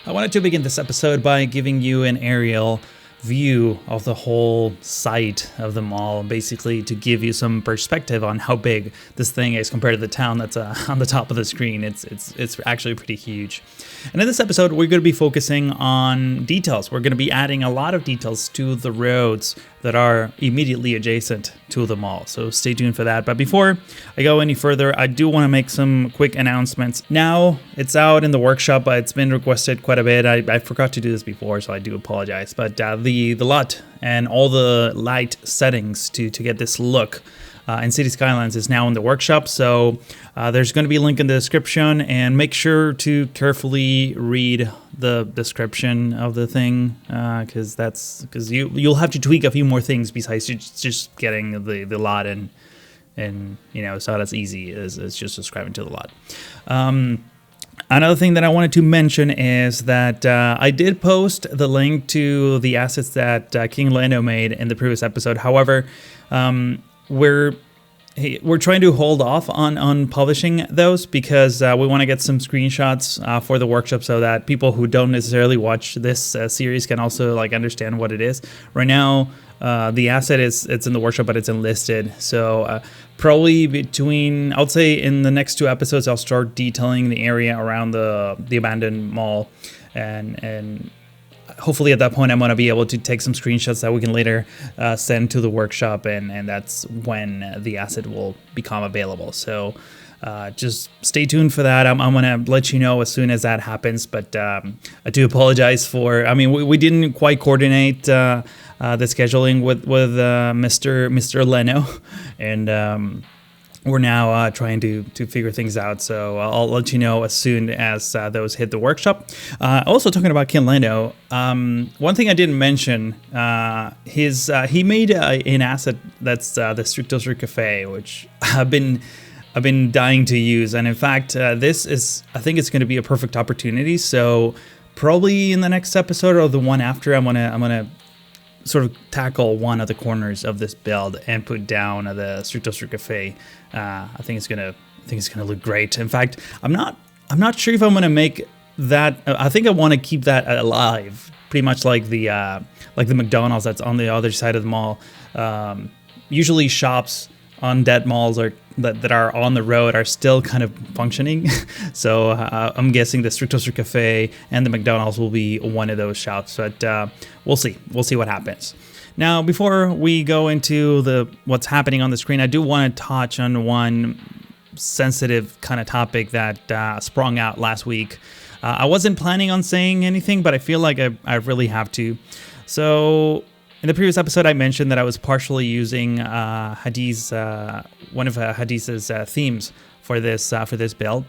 I wanted to begin this episode by giving you an aerial view of the whole site of the mall, basically to give you some perspective on how big this thing is compared to the town that's on the top of the screen. It's actually pretty huge. And in this episode, we're going to be focusing on details. We're going to be adding a lot of details to the roads that are immediately adjacent to the mall. So stay tuned for that. But before I go any further, I do want to make some quick announcements. Now, it's out in the workshop, but it's been requested quite a bit. I forgot to do this before, so I do apologize. But the LUT and all the light settings to get this look in City Skylines is now in the workshop. So there's going to be a link in the description, and make sure to carefully read the description of the thing, because you'll have to tweak a few more things besides just getting the LUT and it's not as easy as just subscribing to the LUT. Another thing that I wanted to mention is that I did post the link to the assets that King Lando made in the previous episode. However, we're trying to hold off on publishing those because we want to get some screenshots for the workshop so that people who don't necessarily watch this series can also understand what it is. Right now, the asset it's in the workshop, but it's enlisted. So probably I would say in the next two episodes, I'll start detailing the area around the abandoned mall, and hopefully at that point I'm going to be able to take some screenshots that we can later send to the workshop, and that's when the asset will become available. So just stay tuned for that. I'm going to let you know as soon as that happens, but I do apologize we didn't quite coordinate the scheduling with Mr. Leno, and we're now trying to figure things out, so I'll let you know as soon as those hit the workshop. Also, talking about Ken Lando, one thing I didn't mention, he made an asset that's the Strictos Cafe, which I've been dying to use, and in fact, I think it's going to be a perfect opportunity. So probably in the next episode or the one after, I'm gonna sort of tackle one of the corners of this build and put down the Strictos Cafe. I think it's gonna look great. In fact, I'm not sure if I'm gonna make that. I think I want to keep that alive, pretty much like the McDonald's that's on the other side of the mall. Usually, shops on dead malls that are on the road are still kind of functioning. So I'm guessing the Strictos Cafe and the McDonald's will be one of those shops, but we'll see what happens. Now, before we go into what's happening on the screen, I do want to touch on one sensitive kind of topic that sprung out last week. I wasn't planning on saying anything, but I feel like I really have to. So in the previous episode, I mentioned that I was partially using Hadi's one of Hadi's themes for this build,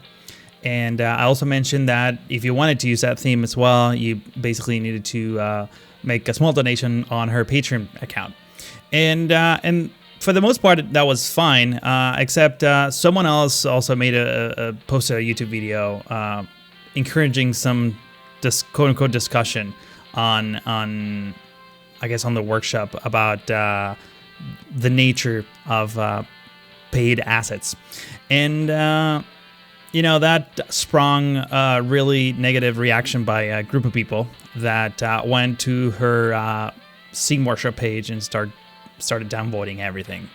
and I also mentioned that if you wanted to use that theme as well, you basically needed to make a small donation on her Patreon account, and for the most part that was fine, except someone else also made posted a YouTube video encouraging some quote unquote discussion on I guess on the workshop about the nature of paid assets. And, that sprung a really negative reaction by a group of people that went to her Steam Workshop page and started downvoting everything.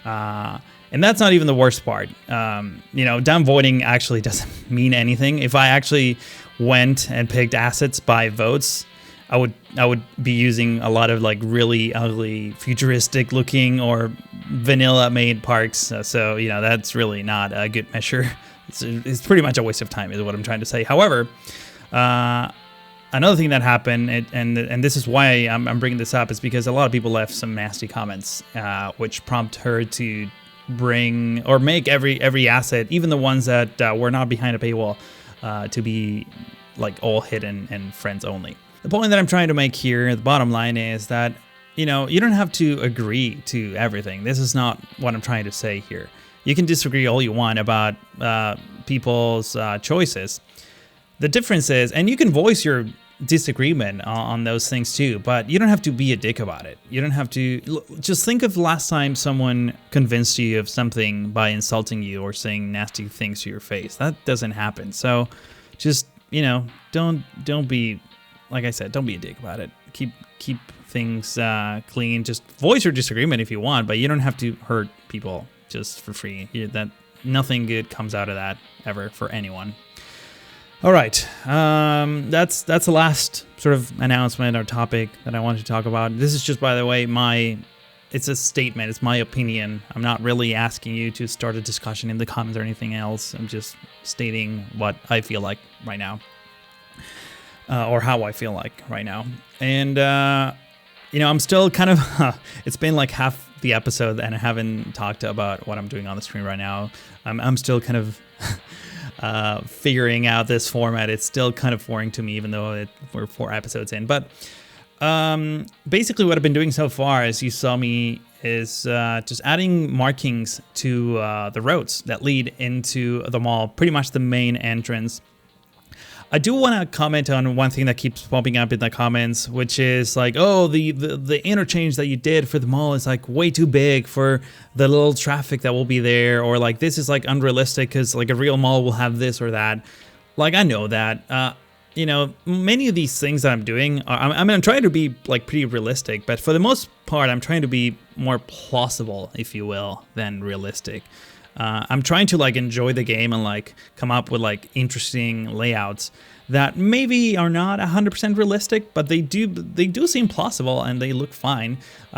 And that's not even the worst part. Downvoting actually doesn't mean anything. If I actually went and picked assets by votes, I would be using a lot of really ugly, futuristic looking or vanilla made parks. So that's really not a good measure. It's pretty much a waste of time, is what I'm trying to say. However, another thing that happened, and this is why I'm bringing this up, is because a lot of people left some nasty comments, which prompt her to bring or make every asset, even the ones that were not behind a paywall, to be all hidden and friends only. The point that I'm trying to make here, the bottom line, is that, you don't have to agree to everything. This is not what I'm trying to say here. You can disagree all you want about people's choices. The difference is, and you can voice your disagreement on those things too, but you don't have to be a dick about it. You don't have to. Just think of the last time someone convinced you of something by insulting you or saying nasty things to your face. That doesn't happen. So just don't be, like I said, don't be a dick about it. Keep things clean. Just voice your disagreement if you want, but you don't have to hurt people just for free. That nothing good comes out of that ever for anyone. All right, that's the last sort of announcement or topic that I wanted to talk about. This is just, by the way, it's a statement. It's my opinion. I'm not really asking you to start a discussion in the comments or anything else. I'm just stating what I feel like right now, or how I feel like right now. And I'm still kind of. It's been like half the episode, and I haven't talked about what I'm doing on the screen right now. I'm still kind of. Figuring out this format. It's still kind of foreign to me, even though we're 4 episodes in. But basically what I've been doing so far, as you saw me, is just adding markings to the roads that lead into the mall, pretty much the main entrance. I do want to comment on one thing that keeps popping up in the comments, which is like, oh, the interchange that you did for the mall is like way too big for the little traffic that will be there, or like this is like unrealistic because like a real mall will have this or that. Like, I know that, many of these things that I'm doing, I'm trying to be like pretty realistic, but for the most part, I'm trying to be more plausible, if you will, than realistic. I'm trying to like enjoy the game and like come up with like interesting layouts that maybe are not 100% realistic, but they do seem plausible and they look fine.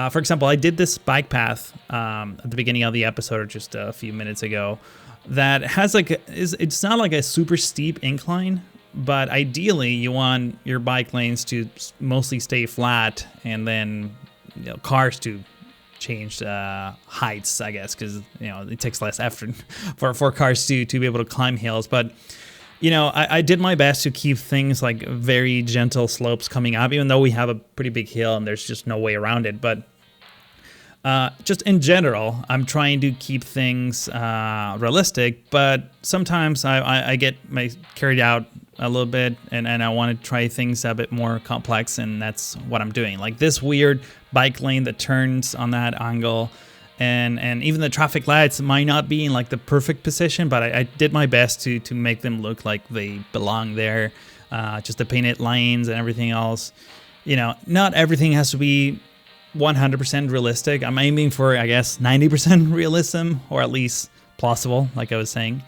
For example, I did this bike path at the beginning of the episode, or just a few minutes ago, that has like it's not like a super steep incline, but ideally you want your bike lanes to mostly stay flat, and then cars to change heights, I guess, because it takes less effort for cars to be able to climb hills. But I did my best to keep things like very gentle slopes coming up, even though we have a pretty big hill and there's just no way around it. But just in general, I'm trying to keep things realistic, but sometimes I get carried out a little bit, and I want to try things a bit more complex, and that's what I'm doing. Like this weird bike lane that turns on that angle, and even the traffic lights might not be in like the perfect position, but I did my best to make them look like they belong there. Just the painted lines and everything else. Not everything has to be 100% realistic. I'm aiming for, I guess, 90% realism, or at least plausible, like I was saying.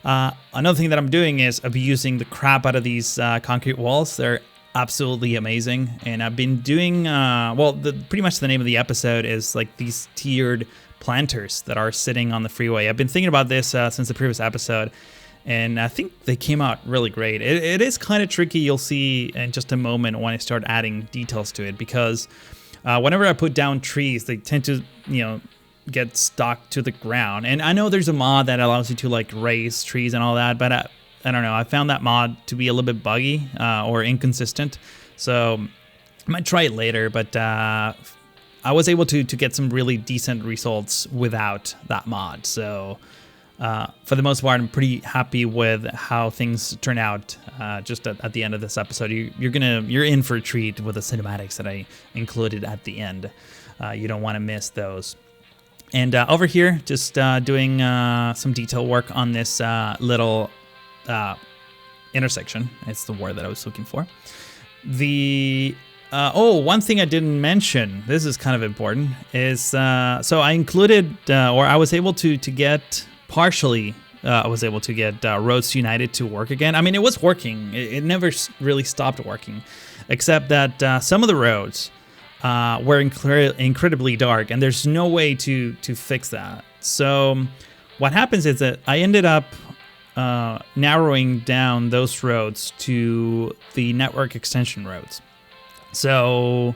Another thing that I'm doing is abusing the crap out of these concrete walls. They're absolutely amazing, and I've been doing pretty much the name of the episode is like these tiered planters that are sitting on the freeway. I've been thinking about this since the previous episode, and I think they came out really great. It is kind of tricky, you'll see in just a moment when I start adding details to it, because whenever I put down trees, they tend to get stuck to the ground. And I know there's a mod that allows you to like raise trees and all that, but I don't know, I found that mod to be a little bit buggy or inconsistent, so I might try it later. But I was able to get some really decent results without that mod, so for the most part I'm pretty happy with how things turn out. Just at the end of this episode, you're in for a treat with the cinematics that I included at the end. You don't want to miss those. And over here, just doing some detail work on this little intersection. It's the word that I was looking for. One thing I didn't mention, this is kind of important, is so I included, or I was able to get partially, Roads United to work again. I mean, it was working. It never really stopped working, except that some of the roads were incredibly dark, and there's no way to fix that. So what happens is that I ended up narrowing down those roads to the network extension roads. So,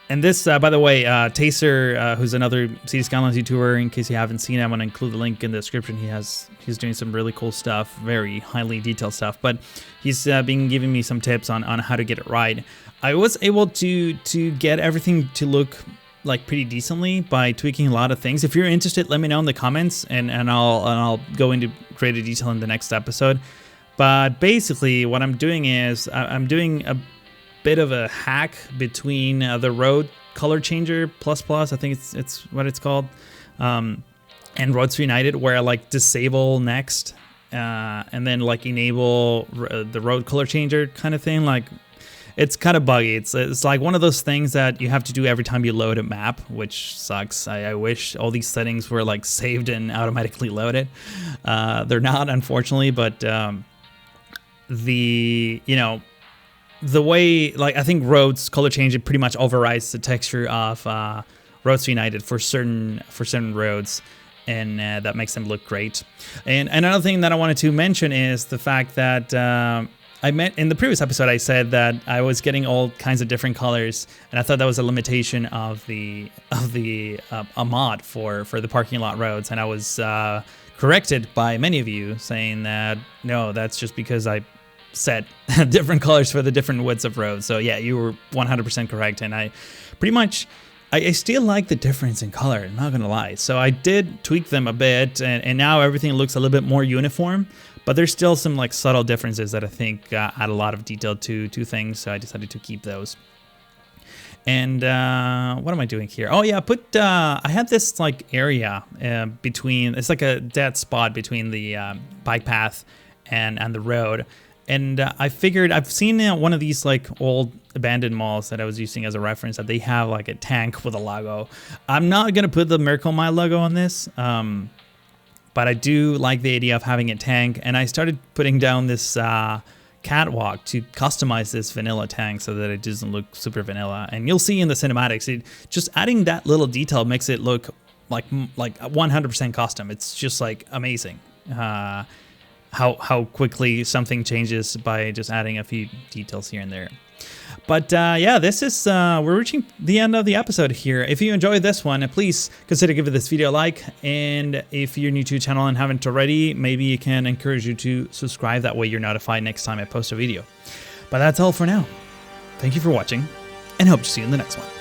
and this, by the way, Taser, who's another City Skylines YouTuber, in case you haven't seen him, I'm going to include the link in the description. He's doing some really cool stuff, very highly detailed stuff, but he's been giving me some tips on how to get it right. I was able to get everything to look like pretty decently by tweaking a lot of things. If you're interested, let me know in the comments, and I'll go into greater detail in the next episode. But basically what I'm doing is I'm doing a bit of a hack between the road color changer plus, I think it's what it's called, and Roads United, where I like disable next and then like enable the road color changer kind of thing. Like, it's kind of buggy. It's like one of those things that you have to do every time you load a map, which sucks. I wish all these settings were like saved and automatically loaded. They're not, unfortunately, but the way, like, I think roads color changing pretty much overrides the texture of Roads United for certain roads, and that makes them look great. And another thing that I wanted to mention is the fact that I meant in the previous episode, I said that I was getting all kinds of different colors, and I thought that was a limitation of the a mod for the parking lot roads, and I was corrected by many of you saying that no, that's just because I set different colors for the different widths of roads. So yeah, you were 100% correct, and I pretty much I still like the difference in color, I'm not gonna lie. So I did tweak them a bit, and now everything looks a little bit more uniform. But there's still some like subtle differences that I think add a lot of detail to things, so I decided to keep those. And what am I doing here? Oh yeah, I had this like area between, it's like a dead spot between the bike path and the road. And I figured, I've seen one of these like old abandoned malls that I was using as a reference, that they have like a tank with a logo. I'm not gonna put the Miracle Mile logo on this. But I do like the idea of having a tank, and I started putting down this catwalk to customize this vanilla tank so that it doesn't look super vanilla. And you'll see in the cinematics, just adding that little detail makes it look like 100% custom. It's just like amazing how quickly something changes by just adding a few details here and there. But yeah, this is, we're reaching the end of the episode here. If you enjoyed this one, please consider giving this video a like. And if you're new to the channel and haven't already, maybe it can encourage you to subscribe. That way you're notified next time I post a video. But that's all for now. Thank you for watching, and hope to see you in the next one.